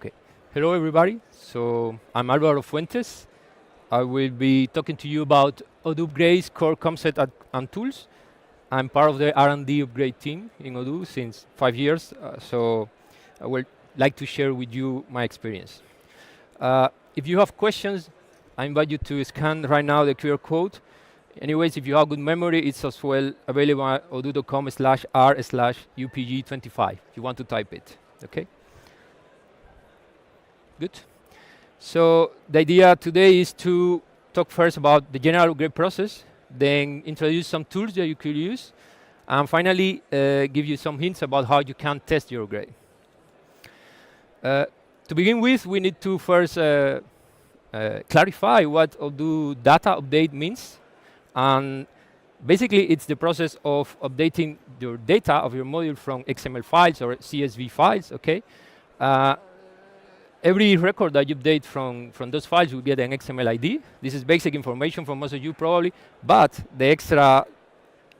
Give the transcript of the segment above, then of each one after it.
Okay. Hello, everybody. So I'm Álvaro Fuentes. I will be talking to you about Odoo Upgrades, core concept and tools. I'm part of the R&D upgrade team in Odoo since 5 years, so I would like to share with you my experience. If you have questions, I invite you to scan right now the QR code. Anyways, if you have good memory, it's as well available at odoo.com/r/upg25 if you want to type it. Okay? Good. So the idea today is to talk first about the general upgrade process, then introduce some tools that you could use, and finally give you some hints about how you can test your upgrade. To begin with, we need to first clarify what Odoo data update means. And basically, it's the process of updating your data of your module from XML files or CSV files, okay? Every record that you update from those files will get an XML ID. This is basic information for most of you probably, but the extra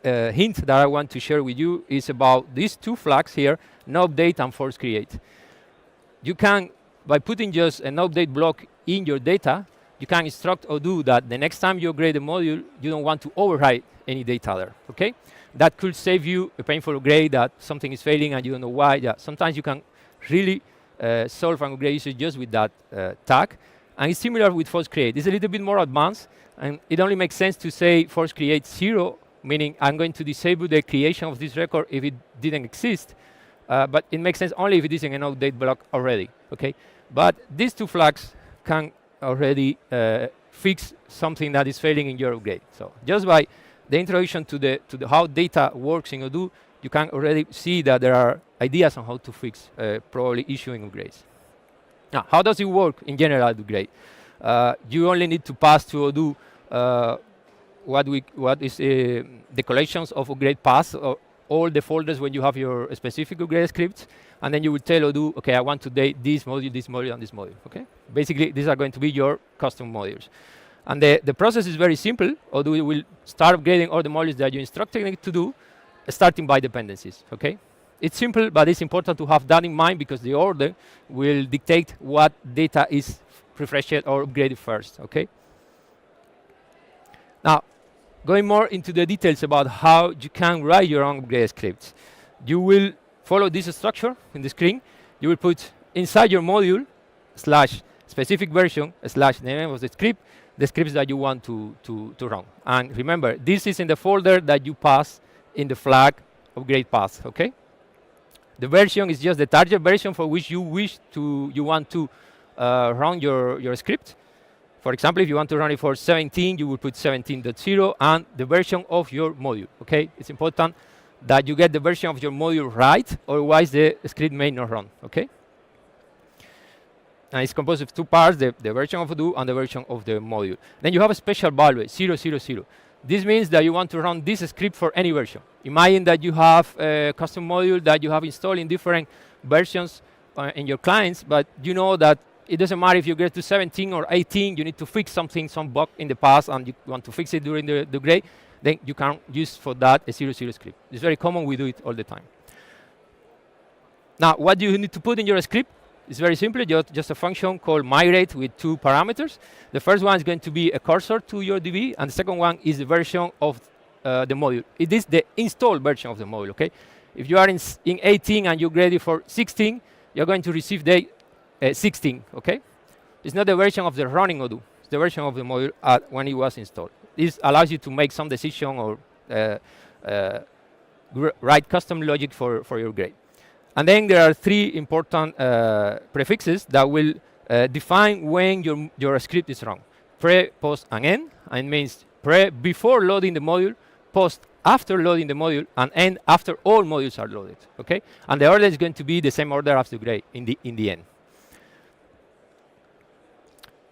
hint that I want to share with you is about these two flags here, no update and force create. You can, by putting just an update block in your data, you can instruct Odoo that the next time you upgrade a module, you don't want to override any data there, okay? That could save you a painful upgrade that something is failing and you don't know why. Yeah, sometimes you can really solve an upgrade issue just with that tag. And it's similar with force create. It's a little bit more advanced, and it only makes sense to say force create 0, meaning I'm going to disable the creation of this record if it didn't exist. But it makes sense only if it is in an update block already, okay? But these two flags can already fix something that is failing in your upgrade. So just by the introduction to the how data works in Odoo, you can already see that there are ideas on how to fix probably issuing upgrades. Now, how does it work in general at upgrade? You only need to pass to Odoo what is the collections of upgrade paths, or all the folders when you have your specific upgrade scripts, and then you will tell Odoo, okay, I want to date this module, and this module, okay? Basically, these are going to be your custom modules. And the process is very simple. Odoo will start upgrading all the modules that you instructed it to do, starting by dependencies, okay? It's simple, but it's important to have that in mind because the order will dictate what data is refreshed or upgraded first, okay? Now, going more into the details about how you can write your own upgrade scripts. You will follow this structure in the screen. You will put inside your module /specific version / name of the script, the scripts that you want to run. And remember, this is in the folder that you pass in the flag upgrade path, okay? The version is just the target version for which you want to run your script. For example, if you want to run it for 17, you will put 17.0 and the version of your module, okay? It's important that you get the version of your module right, otherwise the script may not run, okay? And it's composed of two parts, the version of Odoo and the version of the module. Then you have a special value, 000. This means that you want to run this script for any version. Imagine that you have a custom module that you have installed in different versions in your clients, but you know that it doesn't matter if you get to 17 or 18, you need to fix something, some bug in the past, and you want to fix it during the upgrade, then you can use for that a 00 script. It's very common, we do it all the time. Now, what do you need to put in your script? It's very simple, just a function called migrate with two parameters. The first one is going to be a cursor to your DB, and the second one is the version of the module. It is the installed version of the module, okay? If you are in 18 and you're ready for 16, you're going to receive the 16, okay? It's not the version of the running Odoo. It's the version of the module when it was installed. This allows you to make some decision or write custom logic for your grade. And then there are three important prefixes that will define when your script is run. Pre, post, and end. And it means pre before loading the module, post after loading the module, and end after all modules are loaded, okay? And the order is going to be the same order as the grade in the end.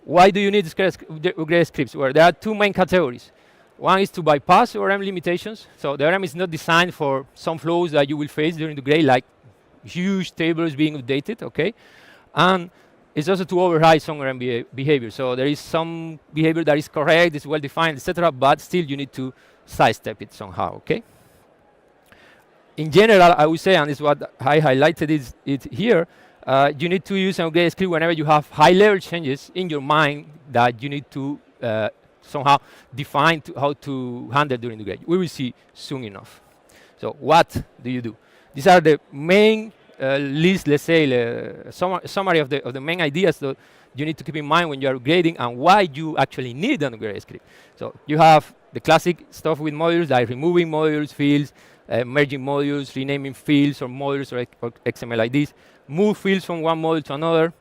Why do you need upgrade scripts? Well, there are two main categories. One is to bypass ORM limitations. So the ORM is not designed for some flows that you will face during the grade, like huge tables being updated, okay? And it's also to override some ORM behavior. So there is some behavior that is correct, is well-defined, etc., but still you need to sidestep it somehow, okay? In general, I would say, and this is what I highlighted it here, You need to use an upgrade script whenever you have high-level changes in your mind that you need to somehow define how to handle during the grade. We will see soon enough. So what do you do? These are the main list, let's say, summary of the main ideas that you need to keep in mind when you are grading and why you actually need an upgrade script. So you have the classic stuff with modules, like removing modules, fields, merging modules, renaming fields or modules or XML IDs, move fields from one module to another,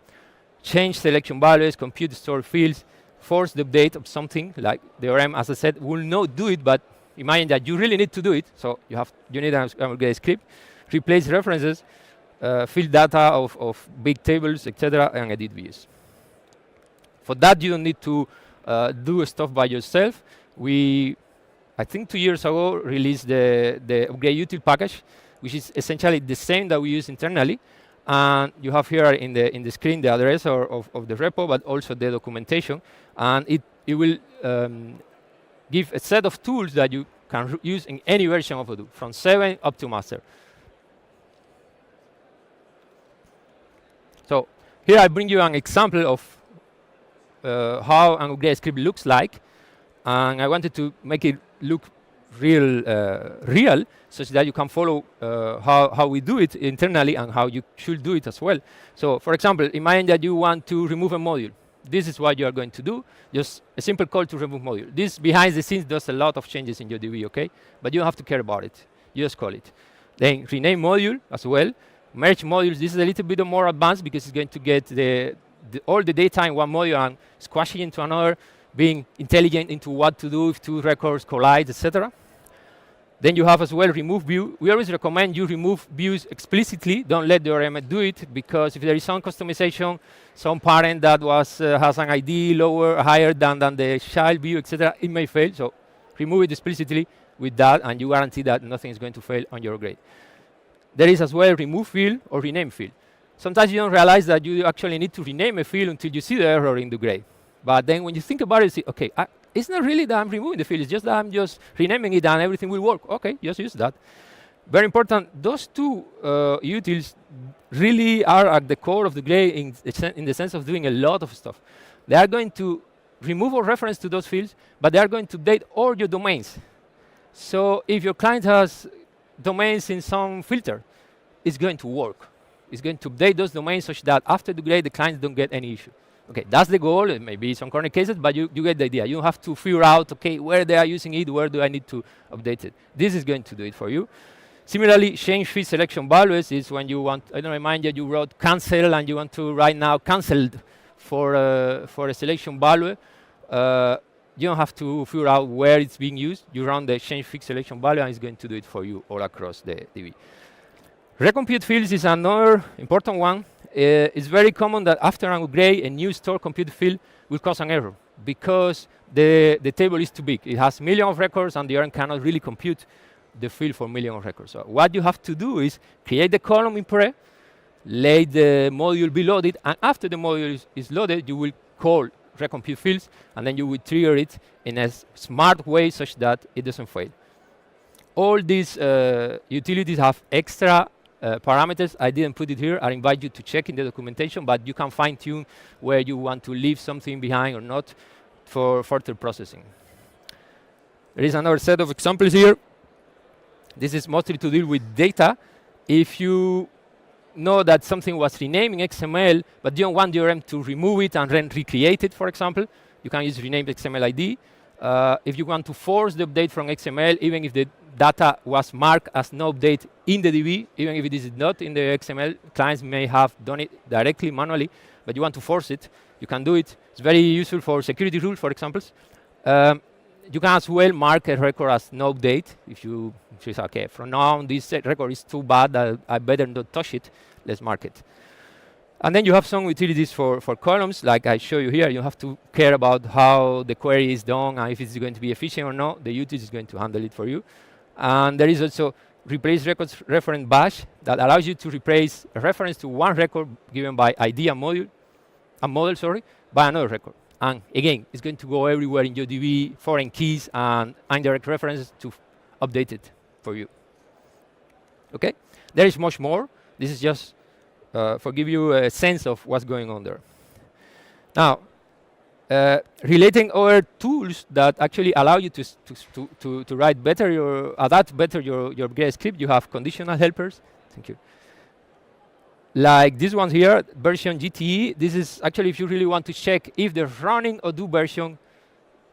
change selection values, compute stored fields, force the update of something, like the ORM, as I said, will not do it, but imagine that you really need to do it, so you need an upgrade script, replace references, fill data of big tables, etc., and edit views. For that, you don't need to do stuff by yourself. We, I think 2 years ago, released the upgrade util package, which is essentially the same that we use internally. And you have here in the screen the address of the repo, but also the documentation. And it will give a set of tools that you can use in any version of Odoo, from 7 up to master. So here I bring you an example of how an upgrade script looks like, and I wanted to make it look real, such that you can follow how we do it internally and how you should do it as well. So, for example, imagine that you want to remove a module. This is what you are going to do, just a simple call to remove module. This behind the scenes does a lot of changes in your DB, okay? But you don't have to care about it. You just call it. Then rename module as well. Merge modules. This is a little bit more advanced because it's going to get all the data in one module and squash it into another, being intelligent into what to do if two records collide, etc. Then you have as well remove view. We always recommend you remove views explicitly. Don't let the ORM do it, because if there is some customization, some parent that has an ID higher than the child view, etc., it may fail. So remove it explicitly with that, and you guarantee that nothing is going to fail on your grade. There is as well remove field or rename field. Sometimes you don't realize that you actually need to rename a field until you see the error in the grade. But then when you think about it, you see, okay, it's not really that I'm removing the field, it's just that I'm just renaming it and everything will work. Okay, just use that. Very important, those two utils really are at the core of the grade in the sense of doing a lot of stuff. They are going to remove all reference to those fields, but they are going to update all your domains. So if your client has domains in some filter, it's going to work. It's going to update those domains such that after the grade, the clients don't get any issue. Okay, that's the goal. It may be some corner cases, but you get the idea. You don't have to figure out, okay, where they are using it, where do I need to update it. This is going to do it for you. Similarly, change field selection values is when you want, I don't remind you, you wrote cancel and you want to write now canceled for a selection value. You don't have to figure out where it's being used. You run the change field selection value and it's going to do it for you all across the DB. Recompute fields is another important one. It's very common that after an upgrade, a new store compute field will cause an error because the table is too big. It has millions of records and the ORM cannot really compute the field for millions of records. So what you have to do is create the column in pre, let the module be loaded, and after the module is loaded, you will call recompute fields, and then you will trigger it in a smart way such that it doesn't fail. All these utilities have extra parameters. I didn't put it here. I invite you to check in the documentation, but you can fine-tune where you want to leave something behind or not for further processing. There is another set of examples here. This is mostly to deal with data. If you know that something was renamed in XML, but you don't want the ORM to remove it and then recreate it, for example, you can use rename XML ID. If you want to force the update from XML, even if the data was marked as no update in the DB, even if it is not in the XML, clients may have done it directly, manually, but you want to force it, you can do it. It's very useful for security rules, for example. You can as well mark a record as no update. If you say, okay, from now on, this record is too bad that I better not touch it, let's mark it. And then you have some utilities for columns, like I show you here. You have to care about how the query is done and if it's going to be efficient or not. The utility is going to handle it for you. And there is also replace records reference bash that allows you to replace a reference to one record given by ID and model, by another record. And again, it's going to go everywhere in your DB, foreign keys and indirect references to update it for you. Okay? There is much more. This is just for give you a sense of what's going on there. Now, relating other tools that actually allow you to write better adapt better your Gray script, you have conditional helpers. Thank you. Like this one here, version GTE. This is actually if you really want to check if the running Odoo version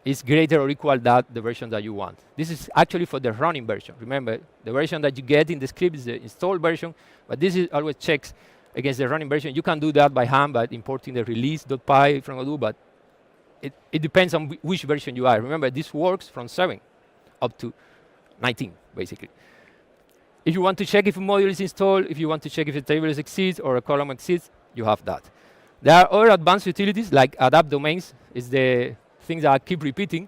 is greater or equal to the version that you want. This is actually for the running version. Remember, the version that you get in the script is the installed version, but this is always checks against the running version. You can do that by hand by importing the release.py from Odoo, but it depends on which version you are. Remember, this works from 7 up to 19, basically. If you want to check if a module is installed, if you want to check if a table exists or a column exists, you have that. There are other advanced utilities like adapt domains. Is the thing that I keep repeating.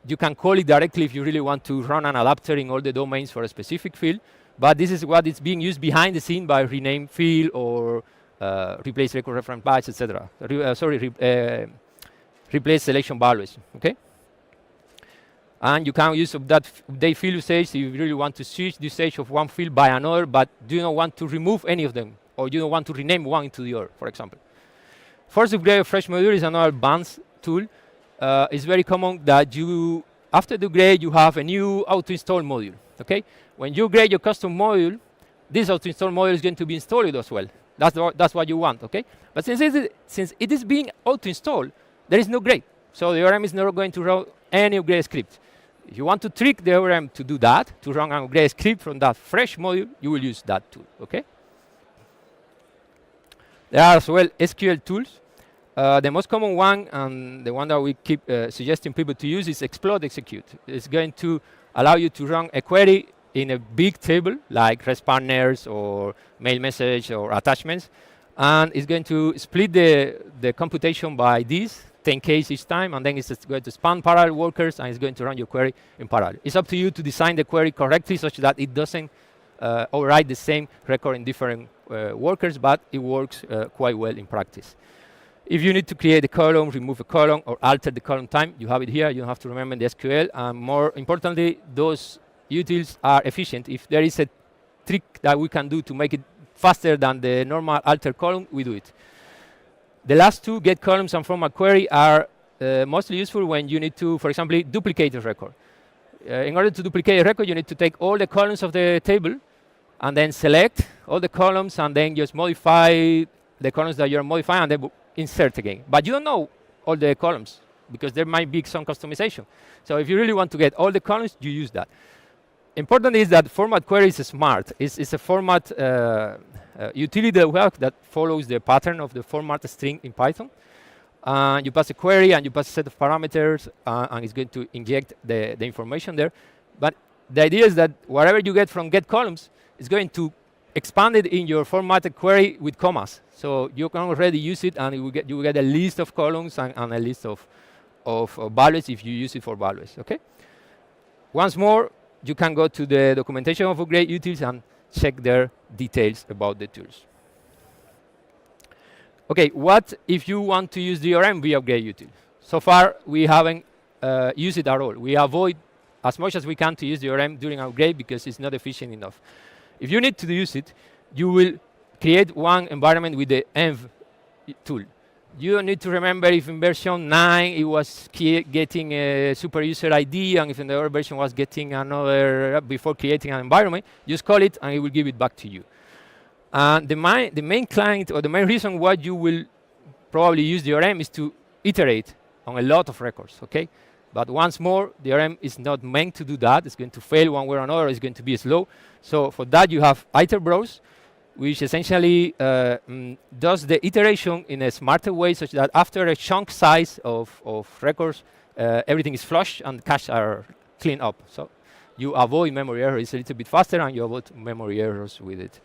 You can call it directly if you really want to run an adapter in all the domains for a specific field. But this is what is being used behind the scene by rename field or replace record reference bytes, etc. Replace selection values. Okay. And you can use that update field usage if you really want to switch the usage of one field by another, but do you not want to remove any of them, or you don't want to rename one into the other, for example. Force upgrade of fresh module is another advanced tool. It's very common that you, after the upgrade, you have a new auto-install module. Okay, when you upgrade your custom module, this auto-install module is going to be installed as well. That's what you want. Okay, but since it is being auto-installed, there is no grade, so the ORM is not going to run any upgrade script. If you want to trick the ORM to do that, to run an upgrade script from that fresh module, you will use that tool, okay? There are as well SQL tools. The most common one, and the one that we keep suggesting people to use, is explode execute. It's going to allow you to run a query in a big table, like REST partners or mail message or attachments, and it's going to split the computation by these 10Ks each time, and then it's going to span parallel workers, and it's going to run your query in parallel. It's up to you to design the query correctly such that it doesn't override the same record in different workers, but it works quite well in practice. If you need to create a column, remove a column, or alter the column time, you have it here. You don't have to remember the SQL. And more importantly, those utils are efficient. If there is a trick that we can do to make it faster than the normal alter column, we do it. The last two, get columns and format query, are mostly useful when you need to, for example, duplicate a record. In order to duplicate a record, you need to take all the columns of the table and then select all the columns and then just modify the columns that you're modifying and then insert again. But you don't know all the columns because there might be some customization. So if you really want to get all the columns, you use that. Important is that format query is smart. It's a format utility that we have that follows the pattern of the format string in Python. You pass a query and you pass a set of parameters, and it's going to inject the information there. But the idea is that whatever you get from get columns is going to expand it in your formatted query with commas. So you can already use it, and you will get a list of columns and a list of values if you use it for values. Okay. Once more, you can go to the documentation of upgrade utils and check their details about the tools. Okay, what if you want to use the ORM via upgrade util? So far, we haven't used it at all. We avoid as much as we can to use the ORM during upgrade because it's not efficient enough. If you need to use it, you will create one environment with the env tool. You don't need to remember if in version 9 it was getting a super user ID, and if in the other version was getting another before creating an environment. Just call it and it will give it back to you. And the main client, or the main reason why you will probably use the ORM is to iterate on a lot of records, okay? But once more, the ORM is not meant to do that. It's going to fail one way or another. It's going to be slow. So for that, you have iterbrowse, which essentially does the iteration in a smarter way, such that after a chunk size of records, everything is flushed and cache are cleaned up. So you avoid memory errors. It's a little bit faster, and you avoid memory errors with it.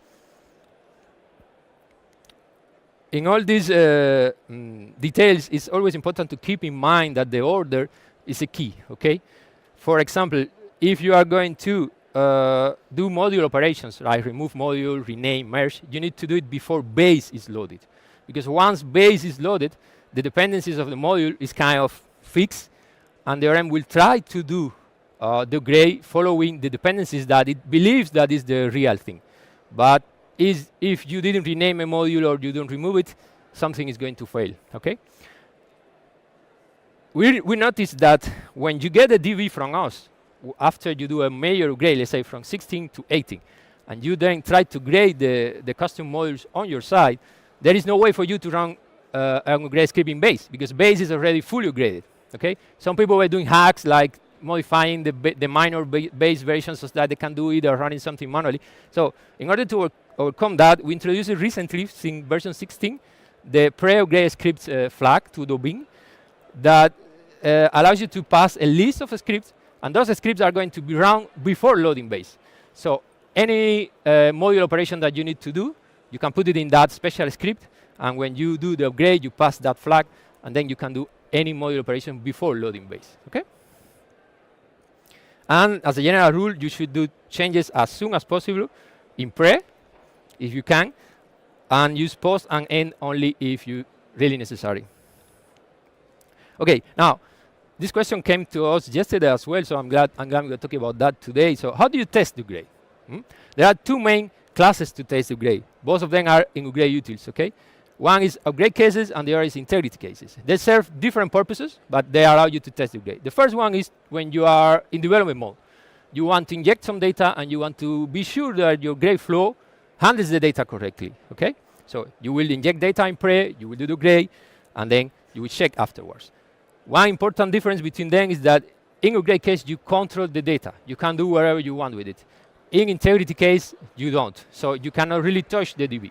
In all these details, it's always important to keep in mind that the order is a key, okay? For example, if you are going to do module operations, like remove module, rename, merge, you need to do it before base is loaded. Because once base is loaded, the dependencies of the module is kind of fixed, and the ORM will try to do the upgrade following the dependencies that it believes that is the real thing. But is if you didn't rename a module or you don't remove it, something is going to fail, okay? We noticed that when you get a DB from us, after you do a major upgrade, let's say from 16 to 18, and you then try to grade the custom modules on your side, there is no way for you to run an upgrade script in base, because base is already fully upgraded, okay? Some people were doing hacks like modifying the minor base versions so that they can do it or running something manually. So in order to overcome that, we introduced it recently, in version 16, the pre-upgrade scripts flag to Odoo that allows you to pass a list of scripts, and those scripts are going to be run before loading base. So any module operation that you need to do, you can put it in that special script, and when you do the upgrade, you pass that flag, and then you can do any module operation before loading base, okay? And as a general rule, you should do changes as soon as possible in pre, if you can, and use post and end only if you really necessary. Okay, now, this question came to us yesterday as well, so I'm glad we're talking about that today. So how do you test the upgrade? There are two main classes to test the upgrade. Both of them are in upgrade utils, okay? One is upgrade cases, and the other is integrity cases. They serve different purposes, but they allow you to test the upgrade. The first one is when you are in development mode. You want to inject some data, and you want to be sure that your grade flow handles the data correctly, okay? So you will inject data in pre, you will do the grade, and then you will check afterwards. One important difference between them is that in upgrade case, you control the data. You can do whatever you want with it. In integrity case, you don't. So you cannot really touch the DB.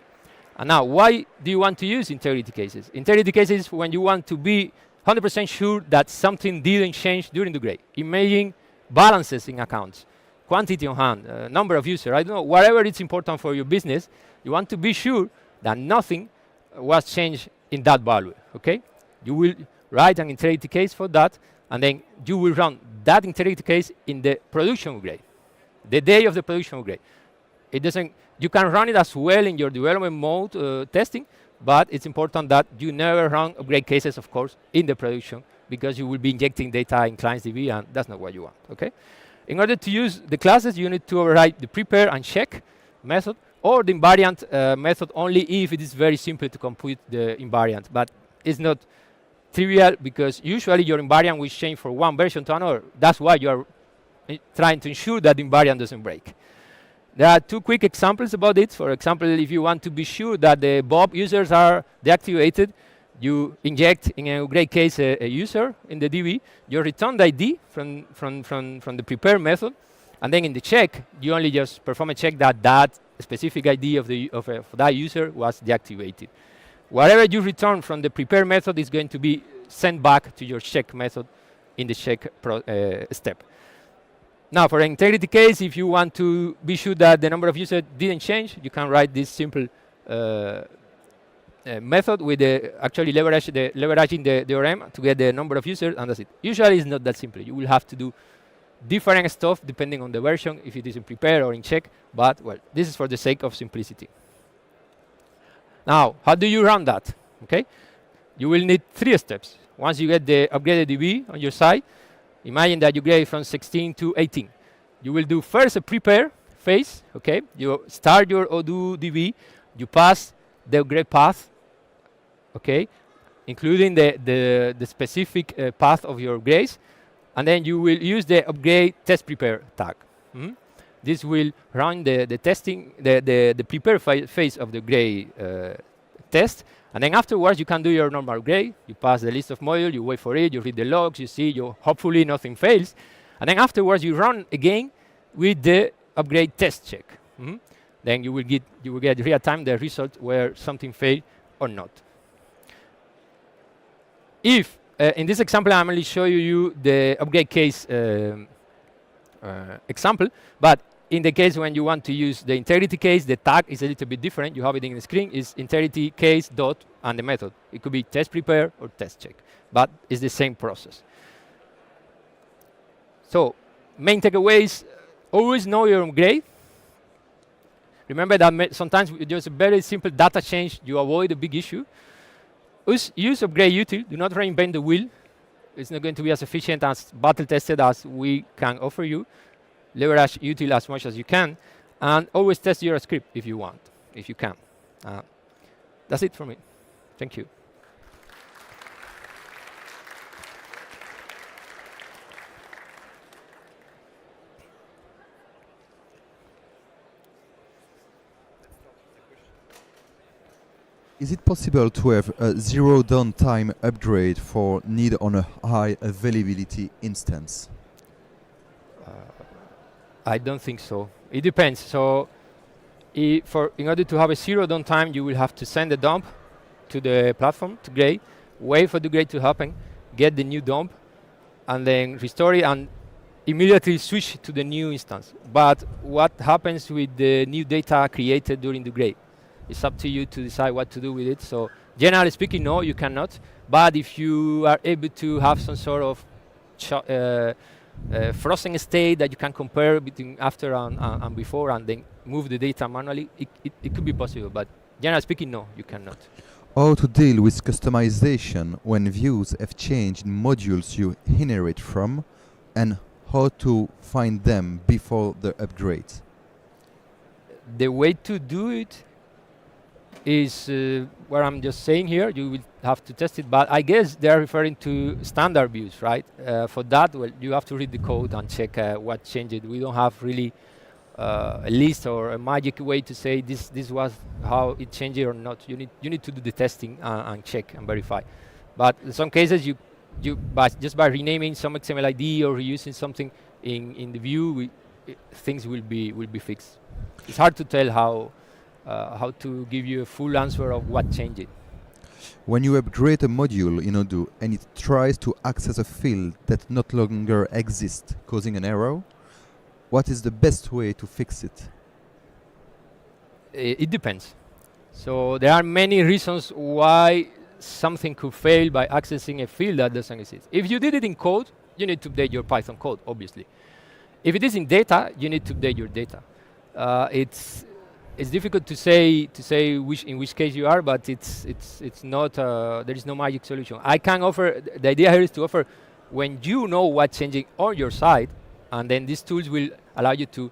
And now, why do you want to use integrity cases? Integrity cases when you want to be 100% sure that something didn't change during the grade. Imagine balances in accounts, quantity on hand, number of users, I don't know, whatever is important for your business, you want to be sure that nothing was changed in that value, okay? You will write an integrity case for that, and then you will run that integrity case in the production upgrade, the day of the production upgrade. It doesn't, you can run it as well in your development mode testing, but it's important that you never run upgrade cases, of course, in the production, because you will be injecting data in clients DB, and that's not what you want, okay? In order to use the classes, you need to override the prepare and check method, or the invariant method only if it is very simple to compute the invariant, but it's not trivial, because usually your invariant will change from one version to another. That's why you are trying to ensure that the invariant doesn't break. There are two quick examples about it. For example, if you want to be sure that the Bob users are deactivated, you inject, in a upgrade case, a user in the DB, you return the ID from the prepare method, and then in the check, you only just perform a check that that specific ID of that user was deactivated. Whatever you return from the prepare method is going to be sent back to your check method in the check step. Now, for an integrity case, if you want to be sure that the number of users didn't change, you can write this simple method with actually leveraging the ORM to get the number of users, and that's it. Usually, it's not that simple. You will have to do different stuff depending on the version, if it is in prepare or in check, but, well, this is for the sake of simplicity. Now, how do you run that? Okay, you will need 3 steps. Once you get the upgraded DB on your side, imagine that you grade from 16 to 18. You will do first a prepare phase, okay? You start your Odoo DB, you pass the upgrade path, okay? Including the specific path of your grades, and then you will use the upgrade test prepare tag. This will run the testing, the prepare phase of the grade test, and then afterwards you can do your normal grade. You pass the list of modules, you wait for it, you read the logs, you see, hopefully nothing fails, and then afterwards you run again with the upgrade test check. Then you will get real time the result where something failed or not. If in this example I'm only showing you the upgrade case example, but in the case when you want to use the integrity case, the tag is a little bit different. You have it in the screen. It's integrity case dot and the method. It could be test prepare or test check, but it's the same process. So main takeaways: always know your grade. Remember that sometimes with just a very simple data change, you avoid a big issue. Use upgrade util. Do not reinvent the wheel. It's not going to be as efficient as battle tested as we can offer you. Leverage util as much as you can, and always test your script if you want. if you can. That's it for me. Thank you. Is it possible to have a zero downtime upgrade for need on a high availability instance? I don't think so. It depends. So, in order to have a zero downtime, you will have to send a dump to the platform, to Gray, wait for the Gray to happen, get the new dump, and then restore it and immediately switch to the new instance. But what happens with the new data created during the Gray? It's up to you to decide what to do with it. So generally speaking, no, you cannot. But if you are able to have some sort of frozen state that you can compare between after and before and then move the data manually, it could be possible. But generally speaking, no, you cannot. How to deal with customization when views have changed in modules you inherit from, and how to find them before the upgrade? The way to do it is what I'm just saying here. You will have to test it, but I guess they're referring to standard views, right? For that, well, you have to read the code and check what changed. We don't have really a list or a magic way to say this was how it changed or not. You need to do the testing and check and verify. But in some cases, just by renaming some XML ID or reusing something in the view, things will be fixed. It's hard to tell how to give you a full answer of what changed. When you upgrade a module in Odoo and it tries to access a field that no longer exists, causing an error, what is the best way to fix it? It depends. So there are many reasons why something could fail by accessing a field that doesn't exist. If you did it in code, you need to update your Python code, obviously. If it is in data, you need to update your data. It's difficult to say in which case you are, but it's not. There is no magic solution. I can offer. The idea here is to offer when you know what's changing on your side, and then these tools will allow you to,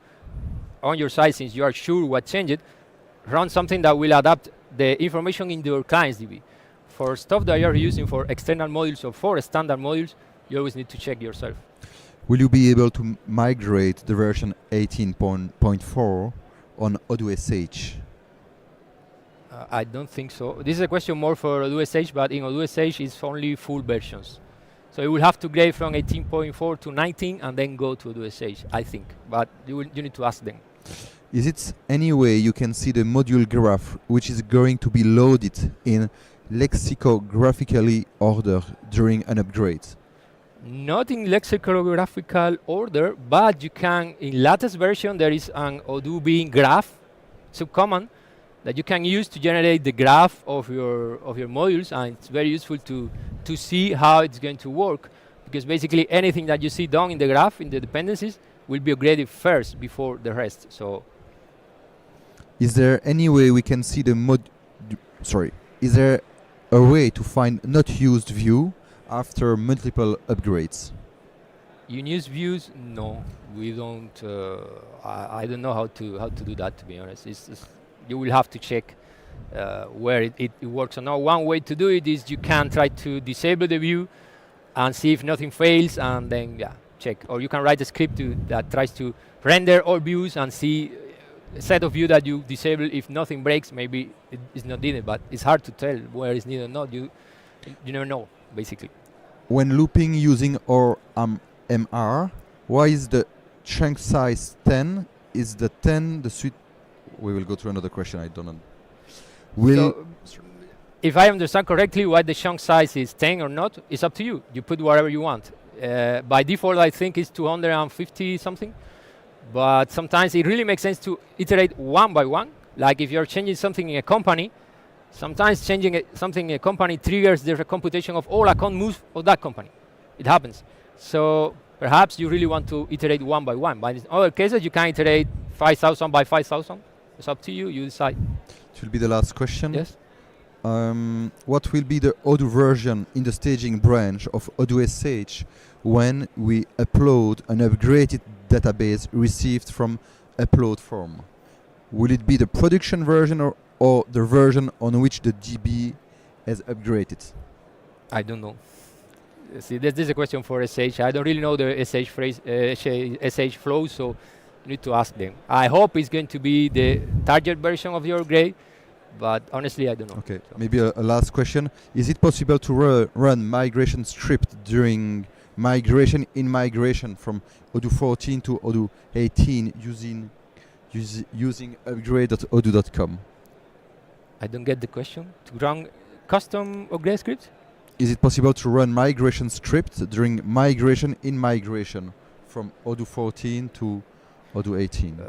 on your side, since you are sure what changed, run something that will adapt the information in your client's DB. For stuff that you are using for external modules or for standard modules, you always need to check yourself. Will you be able to migrate the version 18.4 on Odoo SH? I don't think so. This is a question more for Odoo SH, but in Odoo SH it's only full versions. So you will have to grade from 18.4 to 19 and then go to Odoo SH, I think. But you need to ask them. Is it any way you can see the module graph which is going to be loaded in lexicographically order during an upgrade? Not in lexicographical order, but you can, in latest version, there is an Odoo being graph subcommand that you can use to generate the graph of your modules, and it's very useful to see how it's going to work, because basically anything that you see done in the graph, in the dependencies, will be upgraded first before the rest. So, is there any way we can see the is there a way to find not used view after multiple upgrades? Unused views? No, we don't. I don't know how to do that, to be honest. You will have to check where it works or not. One way to do it is you can try to disable the view and see if nothing fails, and then check. Or you can write a script that tries to render all views and see a set of view that you disable. If nothing breaks, maybe it is not needed, but it's hard to tell where it's needed or not. You never know, basically. When looping using or MR, why is the chunk size 10? Is the 10 the suite? We will go to another question. I don't know. If I understand correctly, why the chunk size is 10 or not, it's up to you. You put whatever you want. By default, I think it's 250 something. But sometimes it really makes sense to iterate one by one. Like if you're changing something in a company, sometimes changing something in a company triggers the computation of all account moves of that company. It happens. So perhaps you really want to iterate one by one. But in other cases, you can iterate 5,000 by 5,000. It's up to you. You decide. It will be the last question. Yes. What will be the Odoo version in the staging branch of Odoo SH when we upload an upgraded database received from upload form? will it be the production version or the version on which the DB has upgraded? I don't know. See, this is a question for SH. I don't really know the SH phrase, SH flow, so you need to ask them. I hope it's going to be the target version of your grade, but honestly, I don't know. Okay, So maybe a last question. Is it possible to run migration script during migration in migration from Odoo 14 to Odoo 18 using upgrade.odoo.com? I don't get the question. To run custom upgrade scripts? Is it possible to run migration script during migration in migration from Odoo 14 to Odoo 18?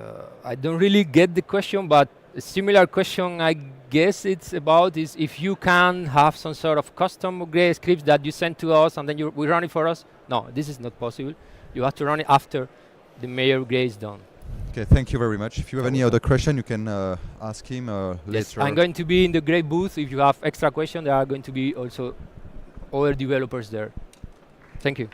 I don't really get the question, but a similar question I guess it's about is if you can have some sort of custom upgrade scripts that you send to us and then we run it for us. No, this is not possible. You have to run it after the major upgrade is done. Okay, thank you very much. If you have any other question, you can ask him Yes, later. I'm going to be in the grade booth. If you have extra questions, there are going to be also other developers there. Thank you.